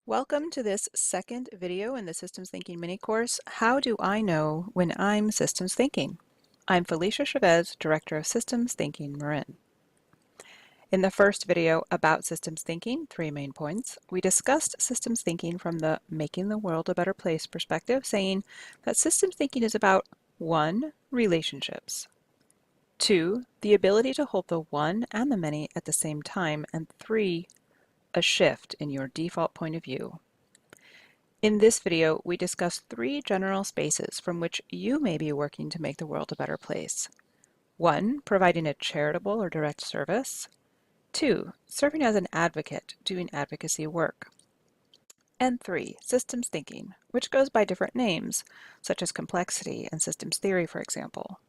Welcome to this second video in the Systems Thinking mini course, How Do I Know When I'm Systems Thinking? I'm Felicia Chavez, Director of Systems Thinking, Marin. In the first video about systems thinking, 3 main points, we discussed systems thinking from the Making the World a Better Place perspective, saying that systems thinking is about 1. Relationships, 2. The ability to hold the one and the many at the same time, and 3. A shift in your default point of view. In this video, we discuss 3 general spaces from which you may be working to make the world a better place. 1. Providing a charitable or direct service. 2. Serving as an advocate, doing advocacy work. And 3. Systems thinking, which goes by different names, such as complexity and systems theory, for example.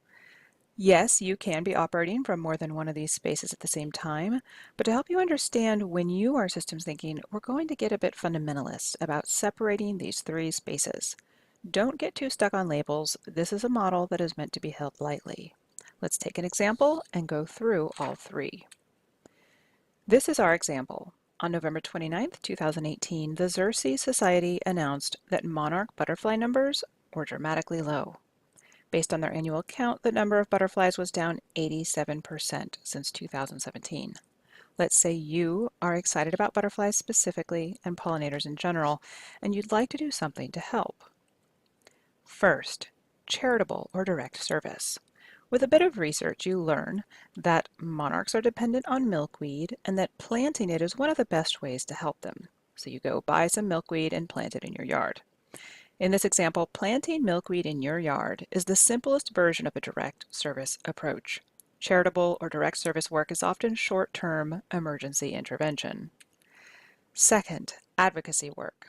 Yes, you can be operating from more than one of these spaces at the same time, but to help you understand when you are systems thinking, we're going to get a bit fundamentalist about separating these 3 spaces. Don't get too stuck on labels. This is a model that is meant to be held lightly. Let's take an example and go through all 3. This is our example. On November 29, 2018, the Xerces Society announced that monarch butterfly numbers were dramatically low. Based on their annual count, the number of butterflies was down 87% since 2017. Let's say you are excited about butterflies specifically and pollinators in general, and you'd like to do something to help. First, charitable or direct service. With a bit of research, you learn that monarchs are dependent on milkweed and that planting it is one of the best ways to help them. So you go buy some milkweed and plant it in your yard. In this example, planting milkweed in your yard is the simplest version of a direct service approach. Charitable or direct service work is often short-term emergency intervention. Second, advocacy work.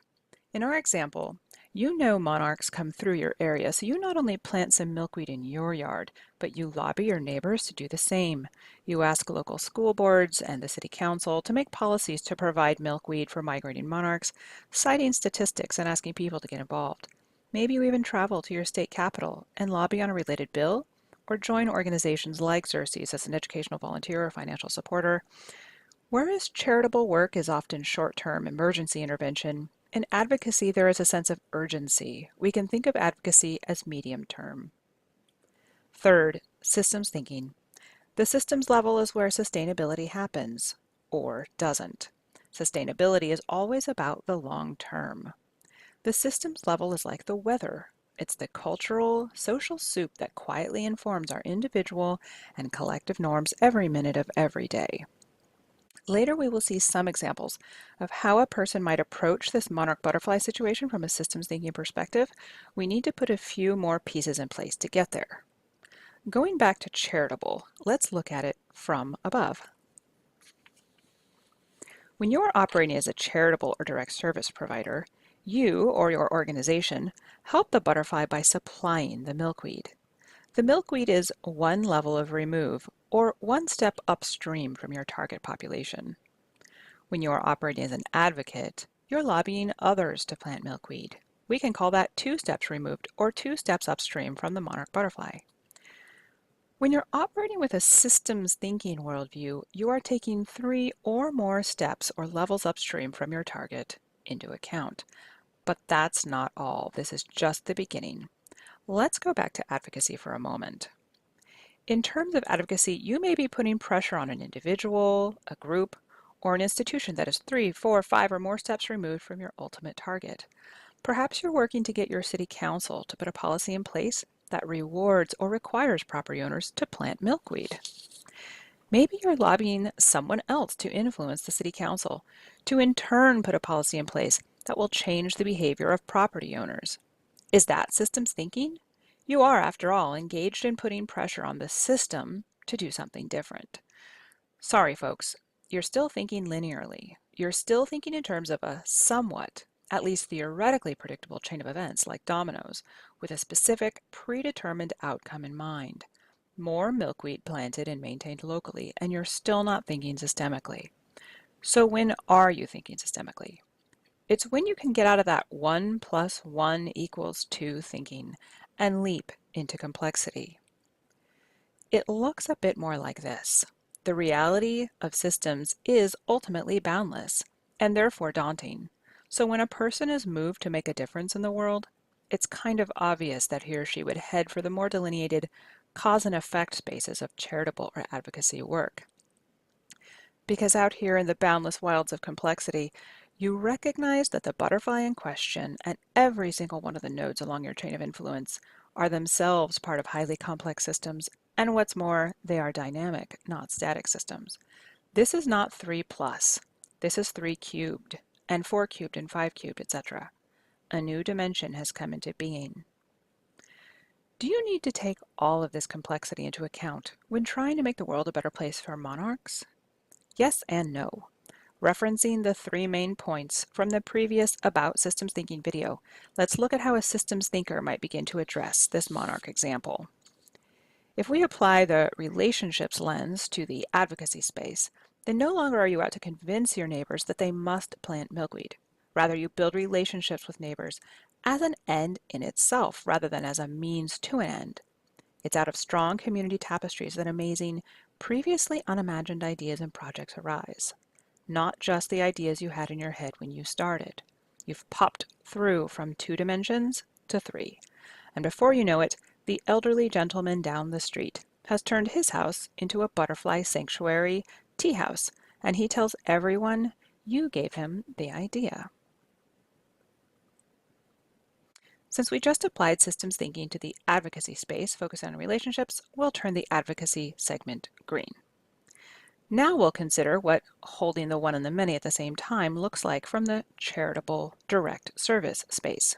In our example, you know monarchs come through your area, so you not only plant some milkweed in your yard, but you lobby your neighbors to do the same. You ask local school boards and the city council to make policies to provide milkweed for migrating monarchs, citing statistics and asking people to get involved. Maybe you even travel to your state capital and lobby on a related bill, or join organizations like Xerces as an educational volunteer or financial supporter. Whereas charitable work is often short-term emergency intervention, in advocacy there is a sense of urgency. We can think of advocacy as medium-term. Third, systems thinking. The systems level is where sustainability happens, or doesn't. Sustainability is always about the long term. The systems level is like the weather. It's the cultural, social soup that quietly informs our individual and collective norms every minute of every day. Later, we will see some examples of how a person might approach this monarch butterfly situation from a systems thinking perspective. We need to put a few more pieces in place to get there. Going back to charitable, let's look at it from above. When you are operating as a charitable or direct service provider, you or your organization help the butterfly by supplying the milkweed. The milkweed is one level of remove, or one step upstream from your target population. When you are operating as an advocate, you're lobbying others to plant milkweed. We can call that 2 steps removed, or 2 steps upstream from the monarch butterfly. When you're operating with a systems thinking worldview, you are taking 3 or more steps or levels upstream from your target into account. But that's not all. This is just the beginning. Let's go back to advocacy for a moment. In terms of advocacy, you may be putting pressure on an individual, a group, or an institution that is 3, 4, 5, or more steps removed from your ultimate target. Perhaps you're working to get your city council to put a policy in place that rewards or requires property owners to plant milkweed. Maybe you're lobbying someone else to influence the city council, to in turn put a policy in place that will change the behavior of property owners. Is that systems thinking? You are, after all, engaged in putting pressure on the system to do something different. Sorry, folks, you're still thinking linearly. You're still thinking in terms of a somewhat, at least theoretically predictable chain of events like dominoes, with a specific, predetermined outcome in mind. More milkweed planted and maintained locally, and you're still not thinking systemically. So when are you thinking systemically? It's when you can get out of that 1 + 1 = 2 thinking and leap into complexity. It looks a bit more like this. The reality of systems is ultimately boundless and therefore daunting. So when a person is moved to make a difference in the world, it's kind of obvious that he or she would head for the more delineated cause and effect spaces of charitable or advocacy work. Because out here in the boundless wilds of complexity, you recognize that the butterfly in question and every single one of the nodes along your chain of influence are themselves part of highly complex systems, and what's more, they are dynamic, not static systems. This is not 3 plus. This is 3 cubed, and 4 cubed and 5 cubed, etc. A new dimension has come into being. Do you need to take all of this complexity into account when trying to make the world a better place for monarchs? Yes and no. Referencing the 3 main points from the previous About Systems Thinking video, let's look at how a systems thinker might begin to address this monarch example. If we apply the relationships lens to the advocacy space, then no longer are you out to convince your neighbors that they must plant milkweed. Rather, you build relationships with neighbors as an end in itself, rather than as a means to an end. It's out of strong community tapestries that amazing, previously unimagined ideas and projects arise. Not just the ideas you had in your head when you started. You've popped through from 2 dimensions to 3. And before you know it, the elderly gentleman down the street has turned his house into a butterfly sanctuary tea house, and he tells everyone you gave him the idea. Since we just applied systems thinking to the advocacy space focused on relationships, we'll turn the advocacy segment green. Now we'll consider what holding the one and the many at the same time looks like from the charitable direct service space.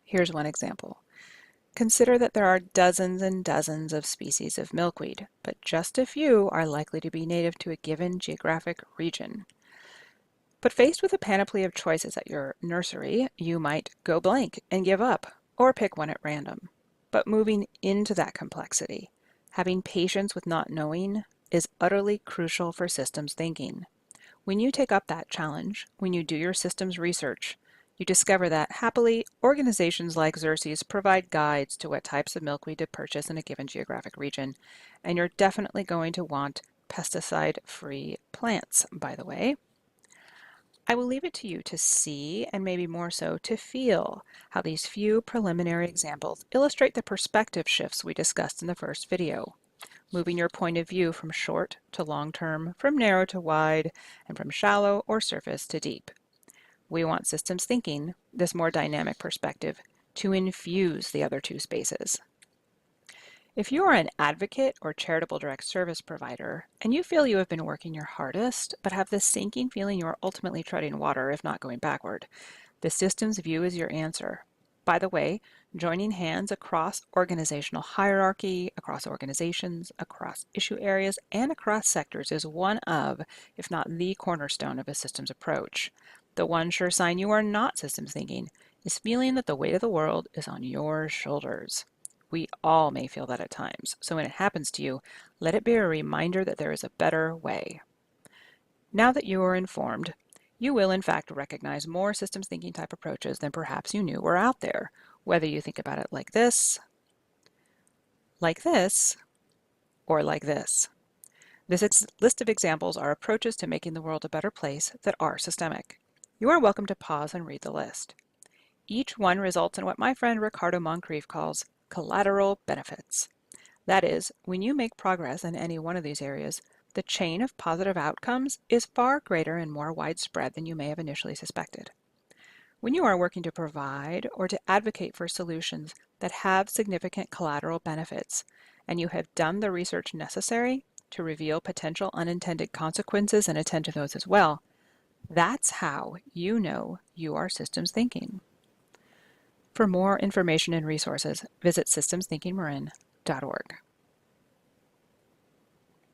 Here's one example. Consider that there are dozens and dozens of species of milkweed, but just a few are likely to be native to a given geographic region. But faced with a panoply of choices at your nursery, you might go blank and give up, or pick one at random. But moving into that complexity, having patience with not knowing, is utterly crucial for systems thinking. When you take up that challenge, when you do your systems research, you discover that, happily, organizations like Xerces provide guides to what types of milkweed to purchase in a given geographic region, and you're definitely going to want pesticide-free plants, by the way. I will leave it to you to see, and maybe more so to feel, how these few preliminary examples illustrate the perspective shifts we discussed in the first video, moving your point of view from short to long-term, from narrow to wide, and from shallow or surface to deep. We want systems thinking, this more dynamic perspective, to infuse the other 2 spaces. If you are an advocate or charitable direct service provider, and you feel you have been working your hardest, but have this sinking feeling you are ultimately treading water, if not going backward, the systems view is your answer. By the way, joining hands across organizational hierarchy, across organizations, across issue areas, and across sectors is one of, if not the cornerstone of a systems approach. The one sure sign you are not systems thinking is feeling that the weight of the world is on your shoulders. We all may feel that at times, so when it happens to you, let it be a reminder that there is a better way. Now that you are informed, you will in fact recognize more systems thinking type approaches than perhaps you knew were out there, whether you think about it like this, or like this. This list of examples are approaches to making the world a better place that are systemic. You are welcome to pause and read the list. Each one results in what my friend Ricardo Moncrief calls collateral benefits. That is, when you make progress in any one of these areas, the chain of positive outcomes is far greater and more widespread than you may have initially suspected. When you are working to provide or to advocate for solutions that have significant collateral benefits, and you have done the research necessary to reveal potential unintended consequences and attend to those as well, that's how you know you are systems thinking. For more information and resources, visit systemsthinkingmarin.org.